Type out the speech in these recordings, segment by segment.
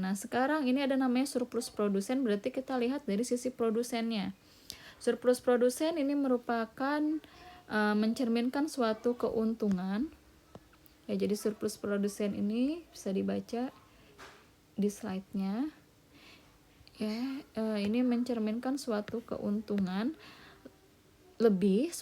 Nah, sekarang ini ada namanya surplus produsen, berarti kita lihat dari sisi produsennya. Surplus produsen ini merupakan mencerminkan suatu keuntungan. Ya, jadi surplus produsen ini bisa dibaca di slide-nya. Ya, ini mencerminkan suatu keuntungan lebih,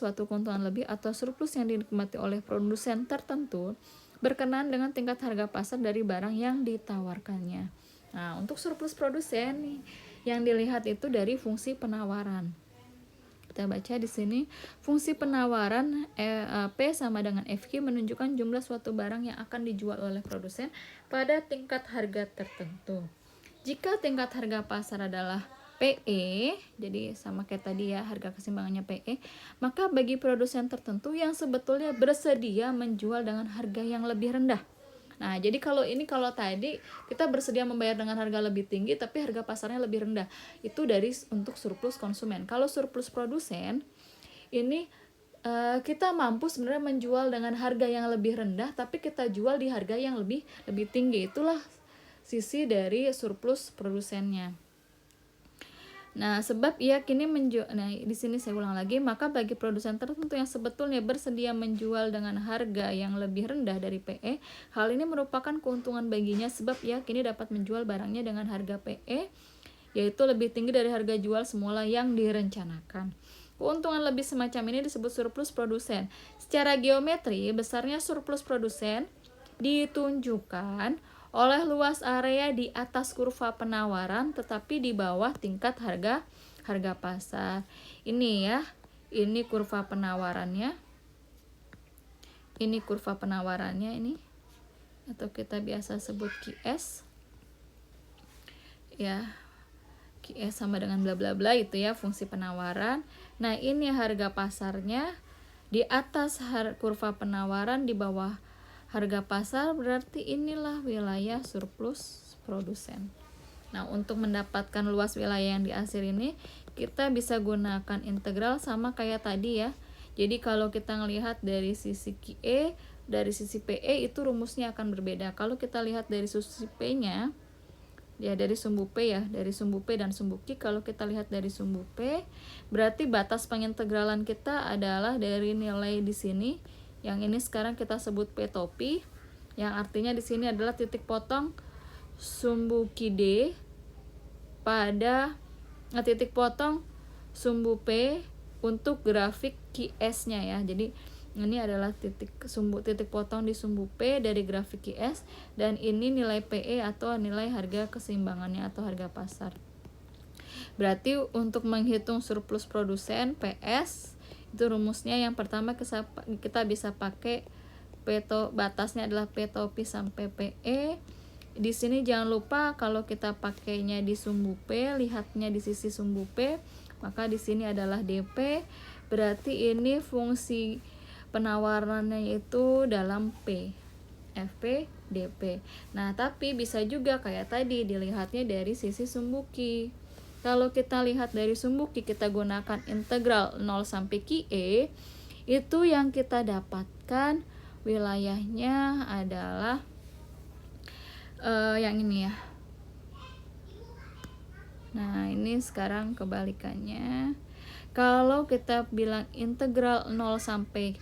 atau surplus yang dinikmati oleh produsen tertentu berkenaan dengan tingkat harga pasar dari barang yang ditawarkannya. Nah, untuk surplus produsen yang dilihat itu dari fungsi penawaran. Kita baca di sini, fungsi penawaran P sama dengan FQ menunjukkan jumlah suatu barang yang akan dijual oleh produsen pada tingkat harga tertentu. Jika tingkat harga pasar adalah PE, jadi sama kayak tadi ya, harga keseimbangannya PE, maka bagi produsen tertentu yang sebetulnya bersedia menjual dengan harga yang lebih rendah. Nah, jadi kalau tadi kita bersedia membayar dengan harga lebih tinggi tapi harga pasarnya lebih rendah. Itu untuk surplus konsumen. Kalau surplus produsen, ini kita mampu sebenarnya menjual dengan harga yang lebih rendah tapi kita jual di harga yang lebih tinggi. Itulah sisi dari surplus produsennya. Nah, sebab ia kini di sini saya ulang lagi, maka bagi produsen tertentu yang sebetulnya bersedia menjual dengan harga yang lebih rendah dari PE, hal ini merupakan keuntungan baginya sebab ia kini dapat menjual barangnya dengan harga PE, yaitu lebih tinggi dari harga jual semula yang direncanakan. Keuntungan lebih semacam ini disebut surplus produsen. Secara geometri, besarnya surplus produsen ditunjukkan oleh luas area di atas kurva penawaran tetapi di bawah tingkat harga pasar. Ini ya, ini kurva penawarannya. Ini kurva penawarannya ini, atau kita biasa sebut QS. Ya, QS sama dengan bla bla bla itu ya, fungsi penawaran. Nah, ini harga pasarnya di atas kurva penawaran, di bawah harga pasar, berarti inilah wilayah surplus produsen. Nah, untuk mendapatkan luas wilayah yang diarsir ini, kita bisa gunakan integral sama kayak tadi ya. Jadi kalau kita ngelihat dari sisi QE, dari sisi PE itu rumusnya akan berbeda. Kalau kita lihat dari sisi P-nya, ya dari sumbu P ya, dari sumbu P dan sumbu Q, kalau kita lihat dari sumbu P, berarti batas pengintegralan kita adalah dari nilai di sini. Yang ini sekarang kita sebut P topi, yang artinya di sini adalah titik potong sumbu QD pada titik potong sumbu P untuk grafik QS-nya ya. Jadi ini adalah titik potong di sumbu P dari grafik QS, dan ini nilai PE atau nilai harga keseimbangannya atau harga pasar. Berarti untuk menghitung surplus produsen PS, itu rumusnya yang pertama kita bisa pakai batasnya adalah P topi sampai PE. Di sini jangan lupa kalau kita pakainya di sumbu P, lihatnya di sisi sumbu P, maka di sini adalah DP. Berarti ini fungsi penawarannya itu dalam P, FP, DP. Nah, tapi bisa juga kayak tadi dilihatnya dari sisi sumbu Q. Kalau kita lihat dari sumbu Q, kita gunakan integral 0 sampai QE, itu yang kita dapatkan wilayahnya adalah yang ini ya. Nah, ini sekarang kebalikannya. Kalau kita bilang integral 0 sampai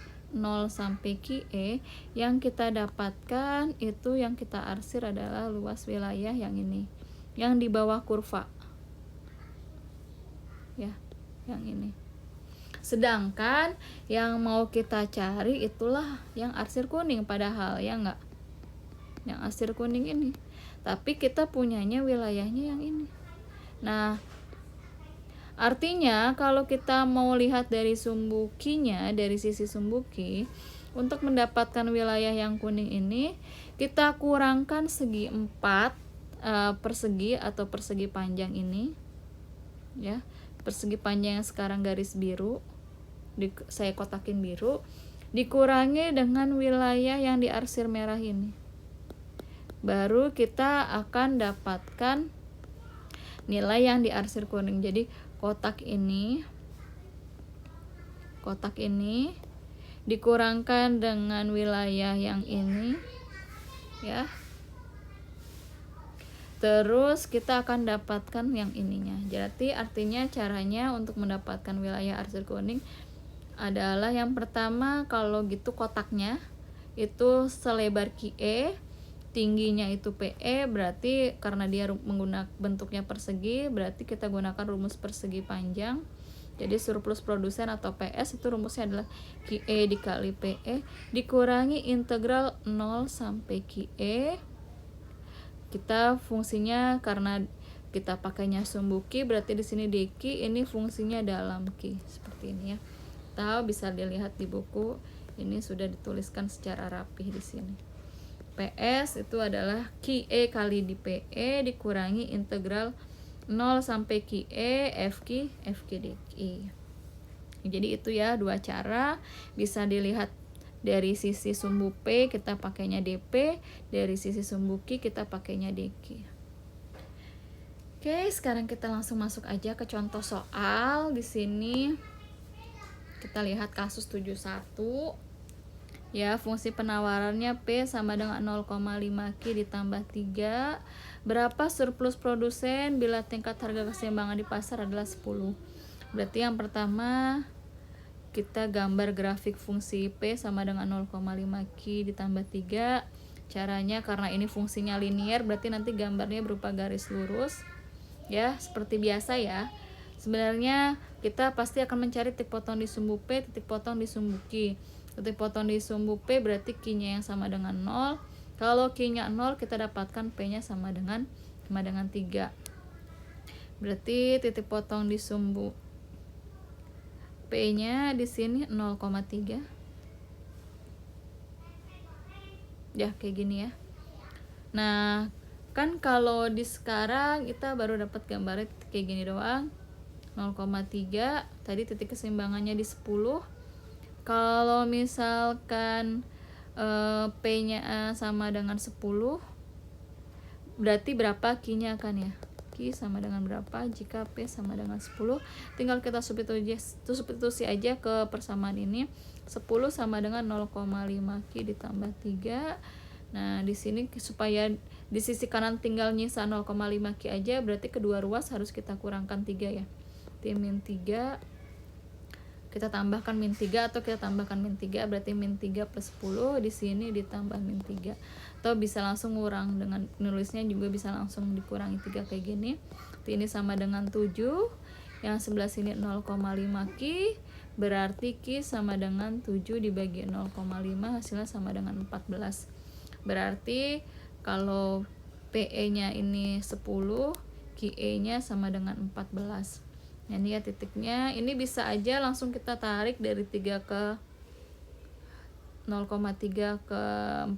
QE, yang kita dapatkan itu yang kita arsir adalah luas wilayah yang ini, yang di bawah kurva. Ya, yang ini. Sedangkan yang mau kita cari itulah yang arsir kuning, padahal ya enggak, yang arsir kuning ini, tapi kita punyanya wilayahnya yang ini. Nah, artinya kalau kita mau lihat dari sumbu Q-nya, dari sisi sumbu Q, untuk mendapatkan wilayah yang kuning ini, kita kurangkan segi 4 persegi atau persegi panjang ini ya, persegi panjang yang sekarang garis biru, saya kotakin biru, dikurangi dengan wilayah yang diarsir merah ini, baru kita akan dapatkan nilai yang diarsir kuning. Jadi kotak ini dikurangkan dengan wilayah yang ini ya, Terus kita akan dapatkan yang ininya. Jadi artinya caranya untuk mendapatkan wilayah arsir kuning adalah yang pertama, kalau gitu kotaknya itu selebar QE, tingginya itu PE, berarti karena dia menggunakan bentuknya persegi, berarti kita gunakan rumus persegi panjang. Jadi surplus produsen atau PS itu rumusnya adalah QE dikali PE dikurangi integral 0 sampai QE. Kita fungsinya karena kita pakainya sumbu Q, berarti di sini dq, ini fungsinya dalam Q seperti ini ya. Tahu bisa dilihat di buku, ini sudah dituliskan secara rapih di sini. PS itu adalah QE kali di PE dikurangi integral 0 sampai QE FQ dq. Jadi itu ya dua cara, bisa dilihat dari sisi sumbu P kita pakainya DP, dari sisi sumbu Q kita pakainya DQ. Oke, sekarang kita langsung masuk aja ke contoh soal. Di sini kita lihat kasus 71. Ya, fungsi penawarannya P sama dengan 0,5 Q ditambah 3. Berapa surplus produsen bila tingkat harga keseimbangan di pasar adalah 10? Berarti yang pertama kita gambar grafik fungsi P sama dengan 0,5 Q ditambah 3. Caranya karena ini fungsinya linier, berarti nanti gambarnya berupa garis lurus. Ya, seperti biasa ya. Sebenarnya kita pasti akan mencari titik potong di sumbu P, titik potong di sumbu Q. Titik potong di sumbu P berarti Q-nya yang sama dengan 0. Kalau Q-nya 0, kita dapatkan P-nya sama dengan 3. Berarti titik potong di sumbu P-nya di sini 0,3. Ya, kayak gini ya. Nah, kan kalau di sekarang kita baru dapat gambarnya kayak gini doang. 0,3, tadi titik keseimbangannya di 10. Kalau misalkan P-nya sama dengan 10, berarti berapa Q-nya kan ya? Q sama dengan berapa jika P sama dengan 10? Tinggal kita substitusi aja ke persamaan ini. 10 sama dengan 0,5 Q ditambah 3. Nah, di sini supaya di sisi kanan tinggal nyisa 0,5 Q aja, berarti kedua ruas harus kita kurangkan 3 ya. T min 3, kita tambahkan min 3 atau kita tambahkan min 3, berarti min 3 plus 10, di sini ditambah min 3. Atau bisa langsung ngurang, dengan nulisnya juga bisa langsung dikurangi 3 kayak gini. Ini sama dengan 7, yang sebelah sini 0,5 Q, berarti Q sama dengan 7 dibagi 0,5, hasilnya sama dengan 14. Berarti kalau PE-nya ini 10, QE-nya sama dengan 14. Nah, ini ya titiknya. Ini bisa aja langsung kita tarik dari 3 ke 0,3 ke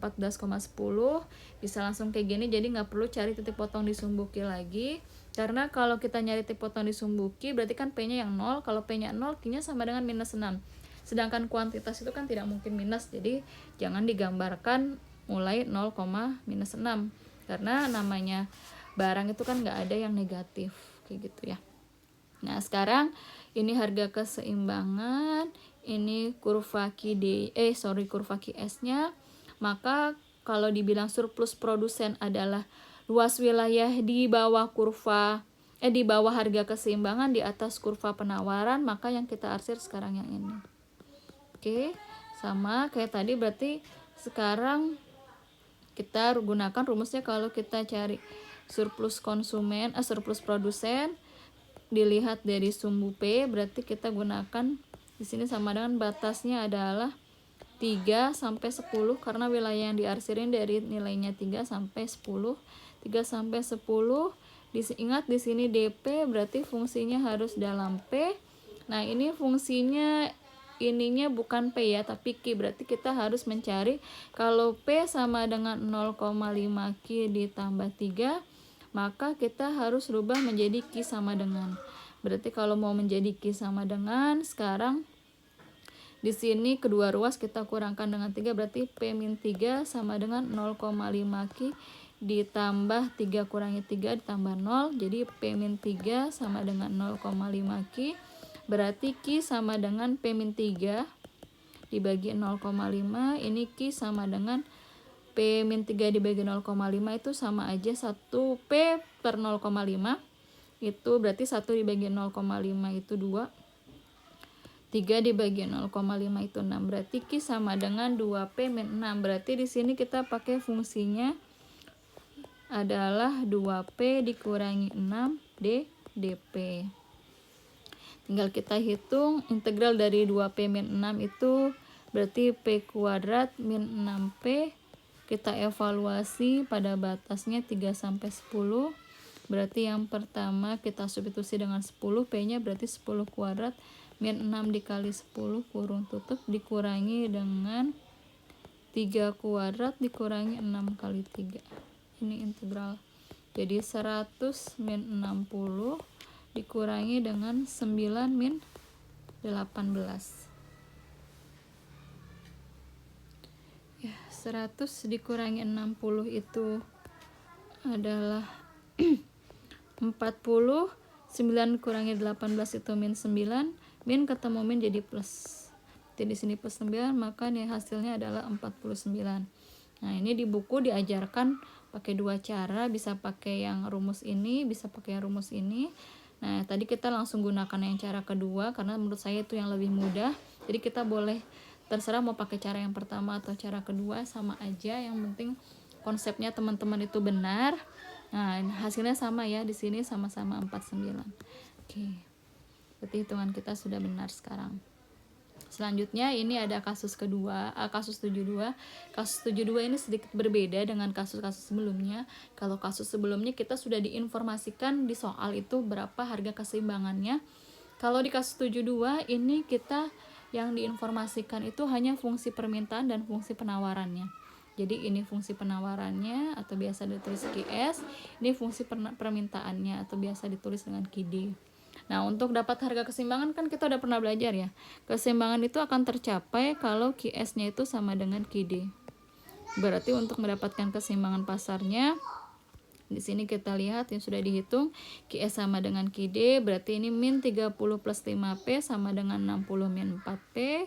14,10, bisa langsung kayak gini. Jadi nggak perlu cari titik potong di sumbu Q lagi, karena kalau kita nyari titik potong di sumbu Q berarti kan P-nya yang 0. Kalau P-nya 0, Q-nya sama dengan minus 6. Sedangkan kuantitas itu kan tidak mungkin minus, jadi jangan digambarkan mulai 0, minus 6, karena namanya barang itu kan nggak ada yang negatif kayak gitu ya. Nah, sekarang ini harga keseimbangan, ini kurva kurva QS-nya. Maka kalau dibilang surplus produsen adalah luas wilayah di bawah di bawah harga keseimbangan, di atas kurva penawaran, maka yang kita arsir sekarang yang ini. Oke, sama kayak tadi, berarti sekarang kita gunakan rumusnya kalau kita cari surplus produsen, dilihat dari sumbu P, berarti kita gunakan di sini sama dengan batasnya adalah 3 sampai 10, karena wilayah yang diarsirin dari nilainya 3 sampai 10. 3 sampai 10. Ingat di sini DP berarti fungsinya harus dalam P. Nah, ini fungsinya ininya bukan P ya, tapi Q. Berarti kita harus mencari kalau P sama dengan 0,5 Q ditambah 3, maka kita harus rubah menjadi Q sama dengan. Berarti kalau mau menjadi Q sama dengan, sekarang di sini kedua ruas kita kurangkan dengan 3, berarti P min 3 sama dengan 0,5 Q ditambah 3 kurangi 3 ditambah 0. Jadi P min 3 sama dengan 0,5 Q. Berarti Q sama dengan P min 3 dibagi 0,5. Ini Q sama dengan P min 3 dibagi 0,5 itu sama aja 1 P per 0,5. Itu berarti 1 dibagi 0,5 itu 2. 3 dibagi 0,5 itu 6. Berarti Q sama dengan 2P min 6. Berarti di sini kita pakai fungsinya adalah 2P dikurangi 6 dp. Tinggal kita hitung integral dari 2P min 6 itu berarti P kuadrat min 6P. Kita evaluasi pada batasnya 3 sampai 10. Berarti yang pertama kita substitusi dengan 10, P-nya berarti 10 kuadrat min 6 dikali 10 kurung tutup dikurangi dengan 3 kuadrat dikurangi 6 kali 3. Ini integral. Jadi 100 min 60 dikurangi dengan 9 min 18. Ya, 100 dikurangi 60 itu adalah 40. 9 kurangi 18 itu min 9. Min ketemu min jadi plus. Jadi di sini plus 9, maka nih hasilnya adalah 49. Nah, ini di buku diajarkan pakai dua cara, bisa pakai yang rumus ini, bisa pakai yang rumus ini. Nah, tadi kita langsung gunakan yang cara kedua karena menurut saya itu yang lebih mudah. Jadi kita boleh terserah mau pakai cara yang pertama atau cara kedua, sama aja, yang penting konsepnya teman-teman itu benar. Nah, hasilnya sama ya, di sini sama-sama 49. Oke. Berarti hitungan kita sudah benar sekarang. Selanjutnya ini ada kasus kedua, kasus 72. Kasus 72 ini sedikit berbeda dengan kasus-kasus sebelumnya. Kalau kasus sebelumnya kita sudah diinformasikan di soal itu berapa harga keseimbangannya. Kalau di kasus 72 ini kita yang diinformasikan itu hanya fungsi permintaan dan fungsi penawarannya. Jadi ini fungsi penawarannya atau biasa ditulis QS, ini fungsi permintaannya atau biasa ditulis dengan QD. Nah, untuk dapat harga keseimbangan kan kita udah pernah belajar ya. Keseimbangan itu akan tercapai kalau QS-nya itu sama dengan QD. Berarti untuk mendapatkan keseimbangan pasarnya, di sini kita lihat yang sudah dihitung, QS sama dengan QD, berarti ini min 30 plus 5P sama dengan 60 min 4P.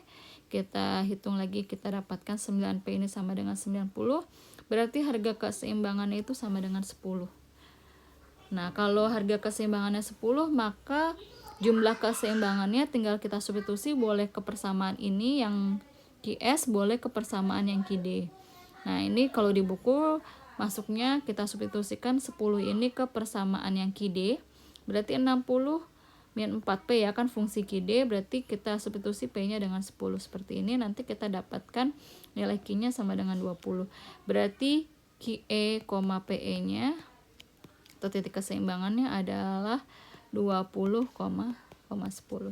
Kita hitung lagi, kita dapatkan 9P ini sama dengan 90. Berarti harga keseimbangannya itu sama dengan 10. Nah, kalau harga keseimbangannya 10, maka jumlah keseimbangannya tinggal kita substitusi, boleh ke persamaan ini yang QS, boleh ke persamaan yang QD. Nah, ini kalau di buku masuknya kita substitusikan 10 ini ke persamaan yang QD, berarti 60 min 4P ya kan fungsi QD, berarti kita substitusi P-nya dengan 10 seperti ini, nanti kita dapatkan nilai Q-nya sama dengan 20. Berarti QE, PE-nya atau titik keseimbangannya adalah 20,10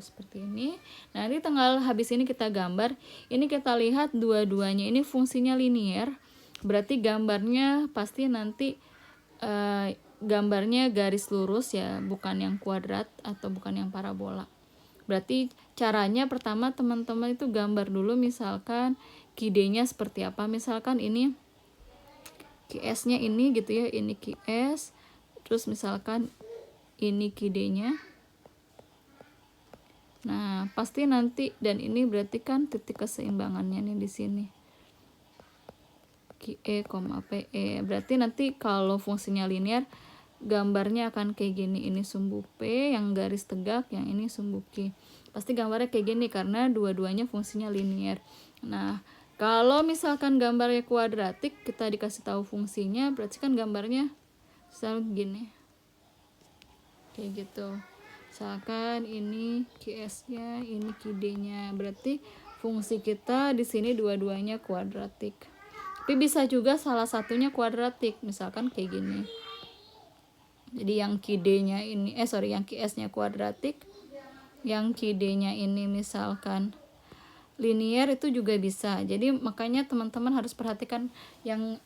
seperti ini. Nah, ini tanggal habis ini kita gambar. Ini kita lihat dua-duanya ini fungsinya linier. Berarti gambarnya pasti nanti gambarnya garis lurus ya, bukan yang kuadrat atau bukan yang parabola. Berarti caranya pertama teman-teman itu gambar dulu, misalkan QD-nya seperti apa. Misalkan ini QS-nya ini gitu ya, ini QS. Terus misalkan ini QD-nya. Nah, pasti nanti, dan ini berarti kan titik keseimbangannya nih di sini. QE, PE. Berarti nanti kalau fungsinya linear, gambarnya akan kayak gini. Ini sumbu P yang garis tegak, yang ini sumbu Q. Pasti gambarnya kayak gini karena dua-duanya fungsinya linear. Nah, kalau misalkan gambarnya kuadratik, kita dikasih tahu fungsinya, berarti kan gambarnya misalnya gini, kayak gitu. Misalkan ini QS-nya, ini QD-nya, berarti fungsi kita di sini dua-duanya kuadratik. Tapi bisa juga salah satunya kuadratik, misalkan kayak gini. Jadi yang QD-nya ini, yang QS-nya kuadratik, yang QD-nya ini misalkan linear, itu juga bisa. Jadi makanya teman-teman harus perhatikan yang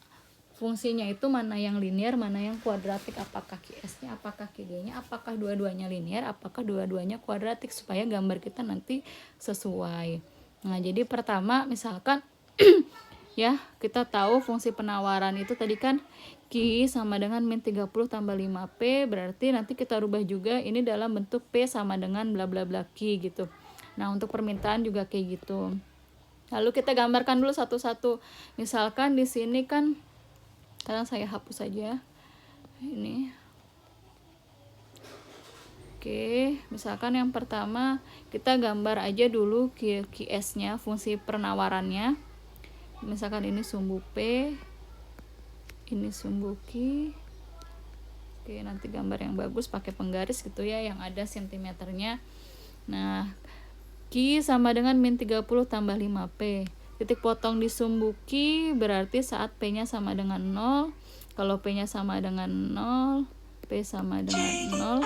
fungsinya itu mana yang linear, mana yang kuadratik, apakah QS-nya, apakah QD-nya, apakah dua-duanya linear, apakah dua-duanya kuadratik, supaya gambar kita nanti sesuai. Nah, jadi pertama misalkan ya, kita tahu fungsi penawaran itu tadi kan Q sama dengan min 30 tambah 5P, berarti nanti kita rubah juga ini dalam bentuk P sama dengan bla bla bla Q gitu. Nah, untuk permintaan juga kayak gitu. Lalu kita gambarkan dulu satu-satu. Misalkan di sini kan, sekarang saya hapus saja ini. Oke, misalkan yang pertama kita gambar aja dulu QS-nya, fungsi penawarannya. Misalkan ini sumbu P, ini sumbu Q. Oke, nanti gambar yang bagus pakai penggaris gitu ya, yang ada sentimeternya. Nah, Q sama dengan min 30 tambah 5P. Titik potong di sumbu Q berarti saat P-nya sama dengan 0. Kalau P-nya sama dengan 0, P sama dengan 0.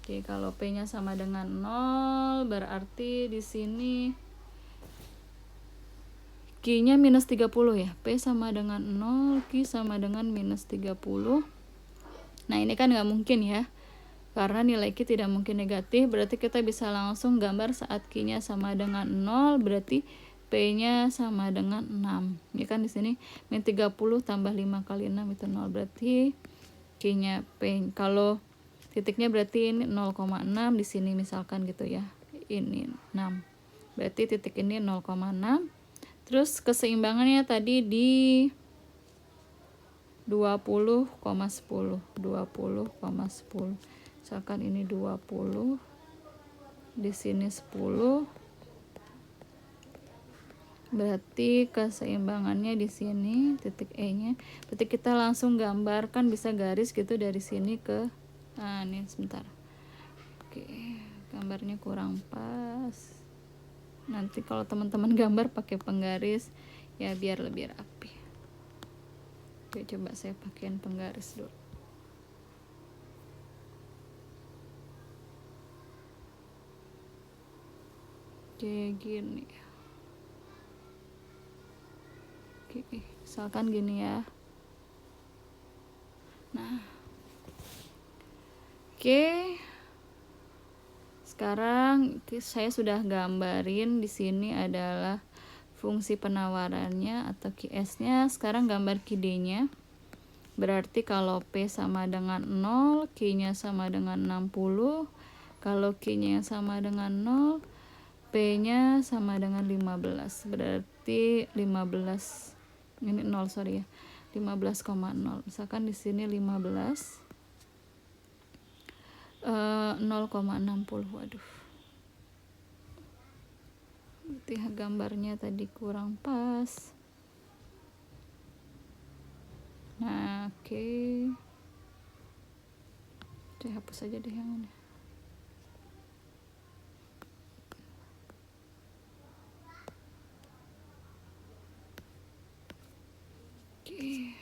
Oke, kalau P-nya sama dengan 0 berarti di sini Q-nya minus 30 ya. P sama dengan 0, Q sama dengan minus 30. Nah, ini kan nggak mungkin ya. Karena nilai Q tidak mungkin negatif, berarti kita bisa langsung gambar saat Q-nya sama dengan 0, berarti P-nya sama dengan 6. Ya kan di sini min 30 tambah 5 kali 6 itu 0, berarti Q-nya P. Kalau titiknya berarti ini 0,6 di sini misalkan gitu ya. Ini 6. Berarti titik ini 0,6. Terus keseimbangannya tadi di 20,10. 20,10. Misalkan ini 20. Di sini 10. Berarti keseimbangannya di sini titik E-nya. Berarti kita langsung gambarkan, bisa garis gitu dari sini ke, nah ini sebentar. Oke, gambarnya kurang pas. Nanti kalau teman-teman gambar pakai penggaris ya biar lebih rapi. Oke, coba saya pakaiin penggaris dulu. Oke, gini. Oke, misalkan gini ya. Nah, oke. Sekarang saya sudah gambarin di sini adalah fungsi penawarannya atau QS-nya. Sekarang gambar QD-nya. Berarti kalau P sama dengan 0, Q-nya sama dengan 60. Kalau Q-nya sama dengan 0, P-nya sama dengan 15. Berarti 15, ini 0 sorry ya, 15,0. Misalkan di sini 15, 0,60. Waduh, berarti gambarnya tadi kurang pas. Nah, oke. Saya hapus aja deh yang ini. Oke.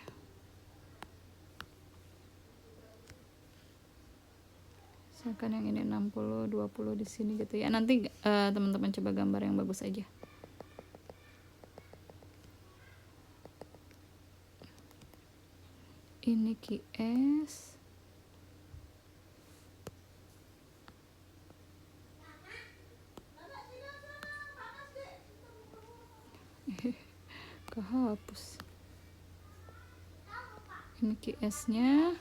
Misalkan yang ini 60, 20 di sini gitu ya. Nanti teman-teman coba gambar yang bagus aja. Ini QS. Kehapus. Ini QS-nya.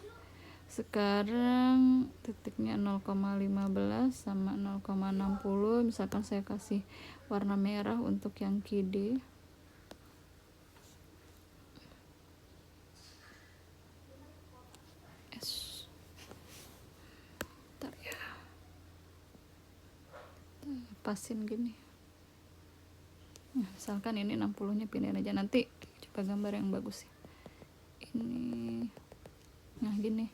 Sekarang titiknya 0,15 sama 0,60. Misalkan saya kasih warna merah untuk yang QD. Bentar ya. Pasin gini. Nah, misalkan ini 60-nya pindahin aja, nanti coba gambar yang bagus ya. Ini, nah gini,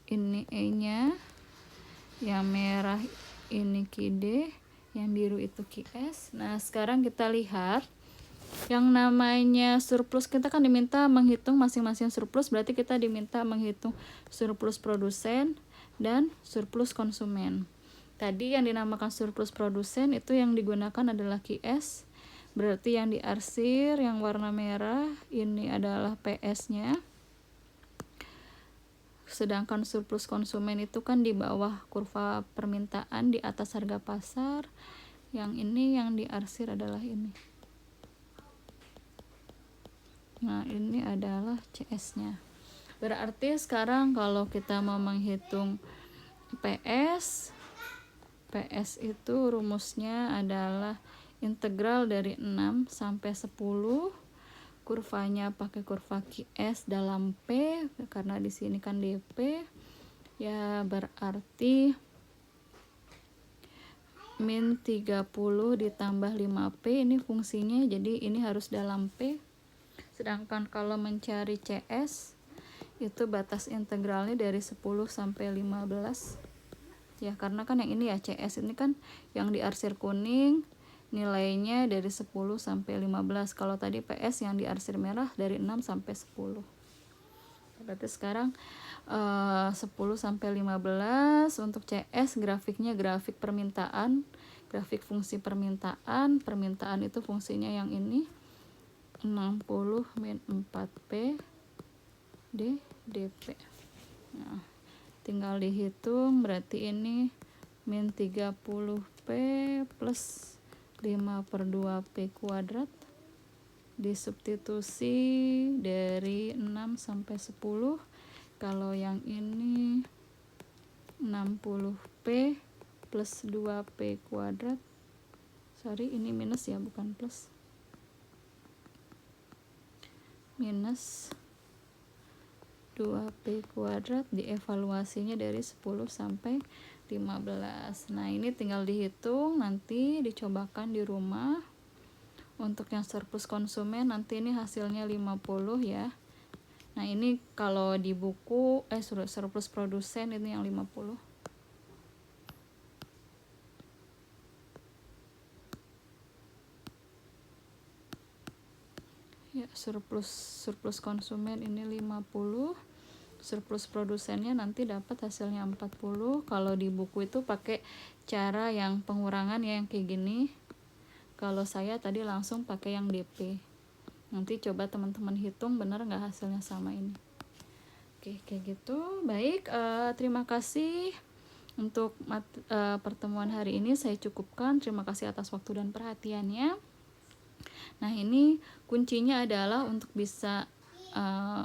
ini E-nya, yang merah ini QD, yang biru itu QS. Nah, sekarang kita lihat yang namanya surplus, kita kan diminta menghitung masing-masing surplus, berarti kita diminta menghitung surplus produsen dan surplus konsumen. Tadi yang dinamakan surplus produsen itu yang digunakan adalah QS, berarti yang diarsir yang warna merah ini adalah PS-nya. Sedangkan surplus konsumen itu kan di bawah kurva permintaan, di atas harga pasar. Yang ini yang diarsir adalah ini. Nah, ini adalah CS-nya. Berarti sekarang kalau kita mau menghitung PS PS itu rumusnya adalah integral dari 6 sampai 10. Kurvanya pakai kurva QS dalam P karena di sini kan DP. Ya berarti min 30 ditambah 5P ini fungsinya, jadi ini harus dalam P. Sedangkan kalau mencari CS itu batas integralnya dari 10 sampai 15. Ya karena kan yang ini ya CS ini kan yang diarsir kuning nilainya dari 10 sampai 15. Kalau tadi PS yang diarsir merah dari 6 sampai 10. Berarti sekarang 10 sampai 15 untuk CS grafiknya grafik permintaan, grafik fungsi permintaan. Permintaan itu fungsinya yang ini 60 min 4P DP. Nah, tinggal dihitung, berarti ini min 30P plus 5/2P kuadrat. Disubstitusi dari 6 sampai 10. Kalau yang ini 60P plus 2P kuadrat. Sorry, ini minus ya, bukan plus. Minus 2P kuadrat, dievaluasinya dari 10 sampai 15. Nah, ini tinggal dihitung, nanti dicobakan di rumah. Untuk yang surplus konsumen nanti ini hasilnya 50 ya. Nah, ini kalau di buku surplus produsen ini yang 50. Ya, surplus konsumen ini 50. Surplus produsennya nanti dapat hasilnya 40. Kalau di buku itu pakai cara yang pengurangan ya, yang kayak gini. Kalau saya tadi langsung pakai yang DP. Nanti coba teman-teman hitung benar nggak hasilnya sama ini. Oke, kayak gitu. Baik, terima kasih untuk pertemuan hari ini saya cukupkan. Terima kasih atas waktu dan perhatiannya. Nah, ini kuncinya adalah untuk bisa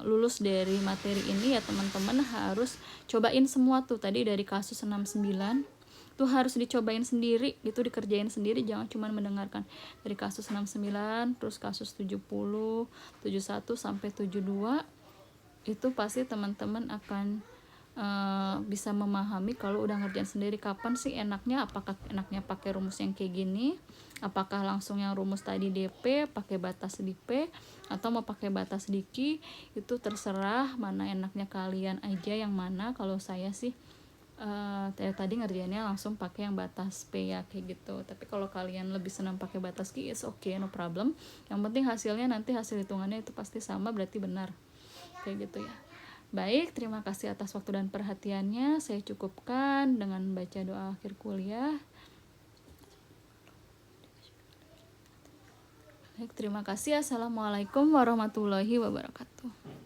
lulus dari materi ini ya teman-teman harus cobain semua tuh tadi dari kasus 69 tuh harus dicobain sendiri gitu, dikerjain sendiri, jangan cuma mendengarkan dari kasus 69 terus kasus 70, 71 sampai 72. Itu pasti teman-teman akan bisa memahami kalau udah ngerjain sendiri kapan sih enaknya, apakah enaknya pakai rumus yang kayak gini, apakah langsung yang rumus tadi DP pakai batas di P atau mau pakai batas di Q. Itu terserah mana enaknya kalian aja yang mana. Kalau saya sih tadi ngerjainnya langsung pakai yang batas P ya kayak gitu. Tapi kalau kalian lebih senang pakai batas Q, is okay, no problem. Yang penting hasilnya nanti hasil hitungannya itu pasti sama, berarti benar kayak gitu ya. Baik, terima kasih atas waktu dan perhatiannya. Saya cukupkan dengan baca doa akhir kuliah. Baik, terima kasih. Assalamualaikum warahmatullahi wabarakatuh.